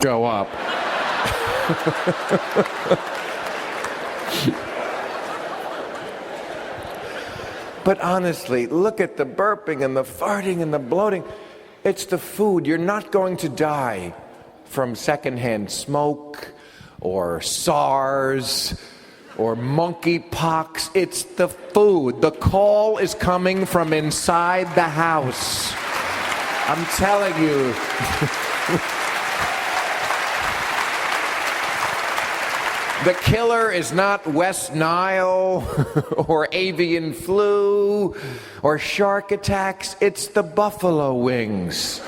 show up. But honestly, look at the burping and the farting and the bloating. It's the food. You're not going to die from secondhand smoke or SARS or monkeypox. It's the food. The call is coming from inside the house. I'm telling you. The killer is not West Nile or avian flu or shark attacks. It's the buffalo wings.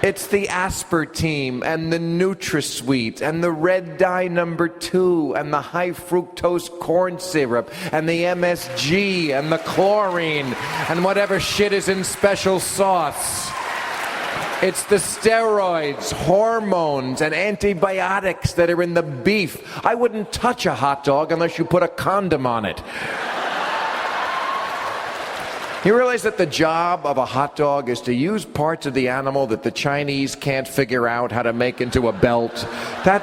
It's the aspartame and the NutraSweet and the red dye number 2 and the high fructose corn syrup and the MSG and the chlorine and whatever shit is in special sauce. It's the steroids, hormones, and antibiotics that are in the beef. I wouldn't touch a hot dog unless you put a condom on it. You realize that the job of a hot dog is to use parts of the animal that the Chinese can't figure out how to make into a belt? That...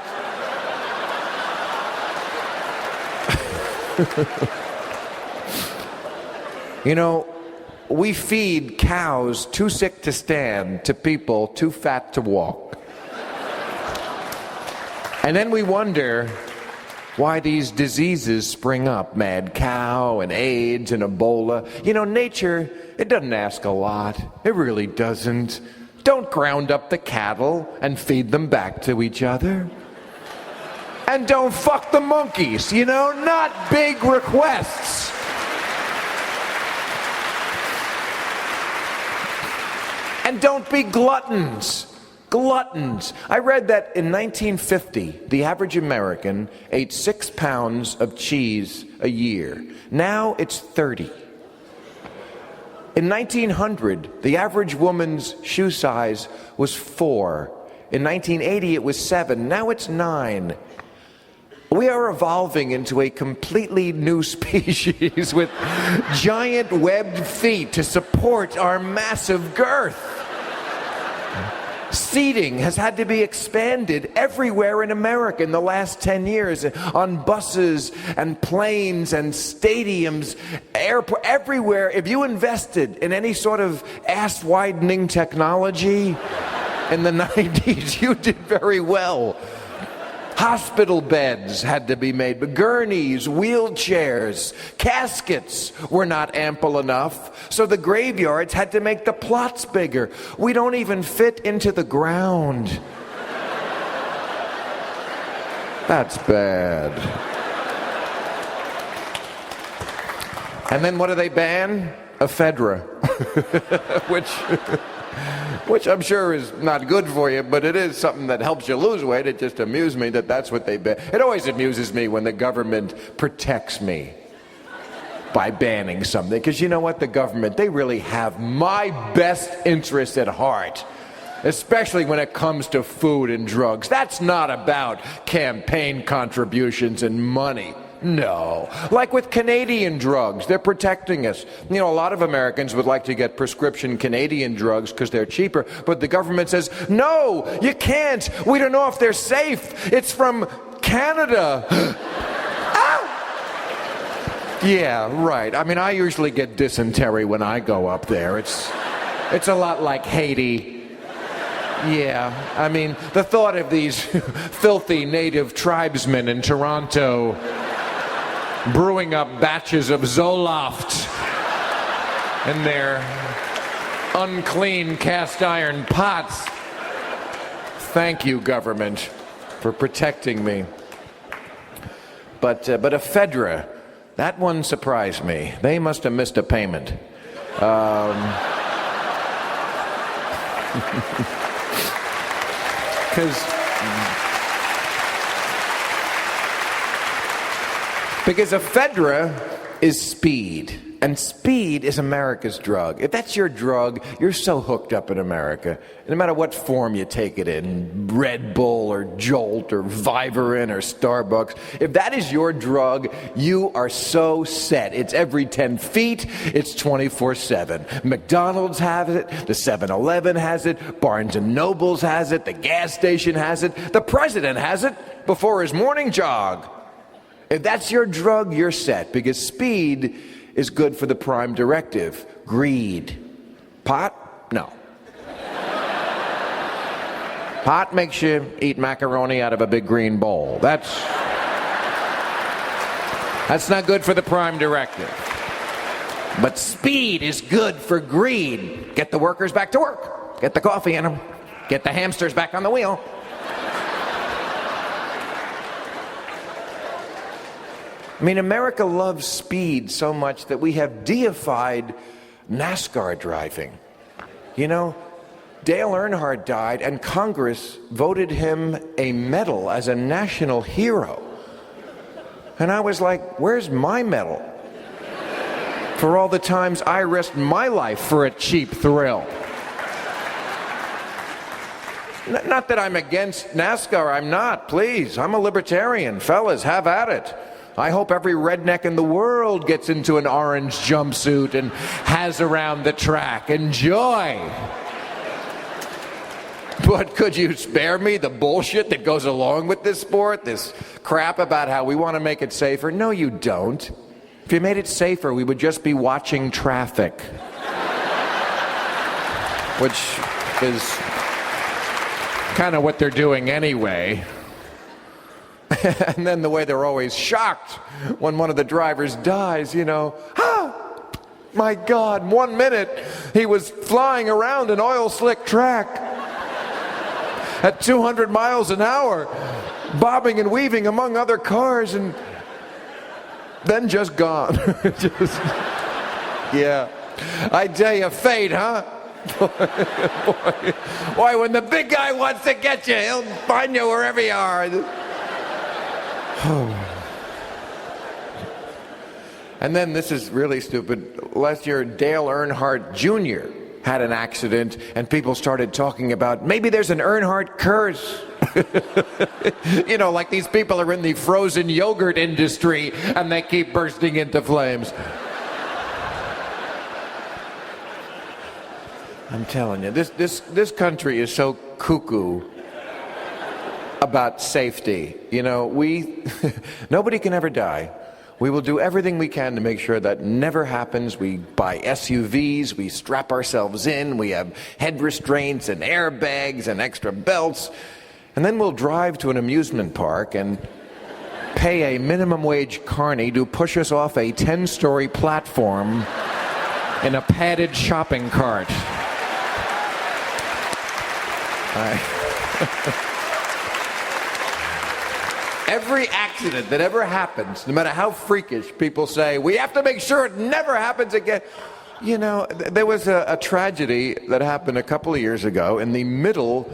You know, we feed cows too sick to stand to people too fat to walk. And then we wonder why these diseases spring up. Mad cow and AIDS and Ebola. You know, nature, it doesn't ask a lot. It really doesn't. Don't ground up the cattle and feed them back to each other. And don't fuck the monkeys, you know, not big requests. And don't be gluttons. Gluttons. I read that in 1950, the average American ate 6 pounds of cheese a year. Now it's 30. In 1900, the average woman's shoe size was 4. In 1980, it was 7. Now it's 9. We are evolving into a completely new species with giant webbed feet to support our massive girth. Seating has had to be expanded everywhere in America in the last 10 years, on buses and planes and stadiums, airport, everywhere. If you invested in any sort of ass-widening technology in the 90s, you did very well. Hospital beds had to be made, but gurneys, wheelchairs, caskets were not ample enough, so the graveyards had to make the plots bigger. We don't even fit into the ground. That's bad. And then what do they ban? Ephedra, which I'm sure is not good for you, but it is something that helps you lose weight. It just amused me that that's what they ban. It always amuses me when the government protects me by banning something, because you know what, the government, they really have my best interest at heart, especially when it comes to food and drugs. That's not about campaign contributions and money. No. Like with Canadian drugs, they're protecting us. You know, a lot of Americans would like to get prescription Canadian drugs because they're cheaper, but the government says, no, you can't. We don't know if they're safe. It's from Canada. Ow! Yeah, right. I mean, I usually get dysentery when I go up there. It's a lot like Haiti. Yeah, I mean, the thought of these filthy native tribesmen in Toronto brewing up batches of Zoloft in their unclean cast iron pots. Thank you, government, for protecting me. But ephedra, that one surprised me. They must have missed a payment. Because ephedra is speed. And speed is America's drug. If that's your drug, you're so hooked up in America. No matter what form you take it in, Red Bull or Jolt or Vivarin or Starbucks, if that is your drug, you are so set. It's every 10 feet, it's 24/7. McDonald's has it, the 7-Eleven has it, Barnes & Noble's has it, the gas station has it, the president has it before his morning jog. If that's your drug, you're set, because speed is good for the prime directive, greed. Pot? No. Pot makes you eat macaroni out of a big green bowl. That's not good for the prime directive. But speed is good for greed. Get the workers back to work. Get the coffee in them. Get the hamsters back on the wheel. I mean, America loves speed so much that we have deified NASCAR driving. You know, Dale Earnhardt died, and Congress voted him a medal as a national hero. And I was like, where's my medal? For all the times I risked my life for a cheap thrill. Not that I'm against NASCAR, I'm not, please. I'm a libertarian. Fellas, have at it. I hope every redneck in the world gets into an orange jumpsuit and has around the track. Enjoy. But could you spare me the bullshit that goes along with this sport? This crap about how we want to make it safer? No, you don't. If you made it safer, we would just be watching traffic. Which is kind of what they're doing anyway. And then the way they're always shocked when one of the drivers dies, you know. My God, 1 minute he was flying around an oil slick track at 200 miles an hour, bobbing and weaving among other cars, and then just gone. Yeah. I tell you, fate, huh? Boy, when the big guy wants to get you, he'll find you wherever you are. And then this is really stupid. Last year, Dale Earnhardt Jr. had an accident, and people started talking about maybe there's an Earnhardt curse. You know, like these people are in the frozen yogurt industry and they keep bursting into flames. I'm telling you, this country is so cuckoo about safety. You know, nobody can ever die. We will do everything we can to make sure that never happens. We buy SUVs, we strap ourselves in, we have head restraints and airbags and extra belts, and then we'll drive to an amusement park and pay a minimum wage carny to push us off a 10-story platform in a padded shopping cart. Every accident that ever happens, no matter how freakish, people say, we have to make sure it never happens again. You know, there was a tragedy that happened a couple of years ago in the middle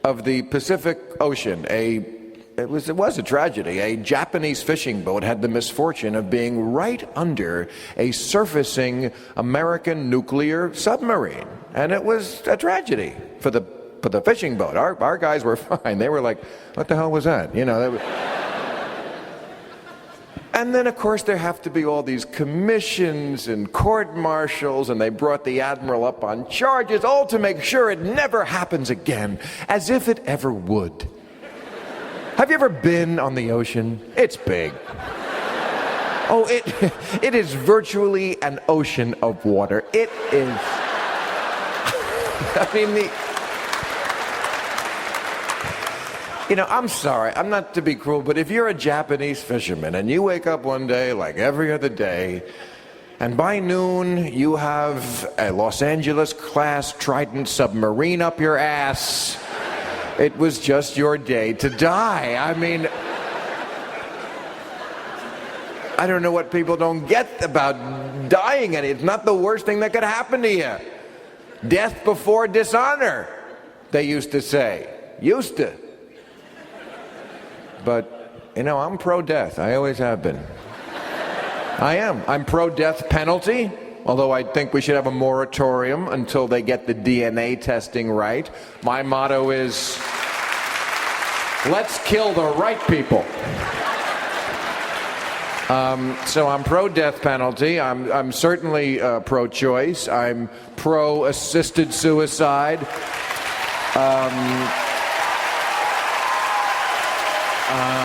of the Pacific Ocean. It was a tragedy. A Japanese fishing boat had the misfortune of being right under a surfacing American nuclear submarine. And it was a tragedy for the fishing boat. Our guys were fine. They were like, what the hell was that? You know. And then, of course, there have to be all these commissions and court-martials, and they brought the admiral up on charges, all to make sure it never happens again, as if it ever would. Have you ever been on the ocean? It's big. Oh, it is virtually an ocean of water. It is. I mean, you know, I'm sorry, I'm not to be cruel, but if you're a Japanese fisherman and you wake up one day like every other day, and by noon you have a Los Angeles-class Trident submarine up your ass, it was just your day to die. I mean, I don't know what people don't get about dying, and it's not the worst thing that could happen to you. Death before dishonor, they used to say. Used to. But, you know, I'm pro-death. I always have been. I am. I'm pro-death penalty, although I think we should have a moratorium until they get the DNA testing right. My motto is, let's kill the right people. So I'm pro-death penalty. I'm certainly pro-choice. I'm pro-assisted suicide.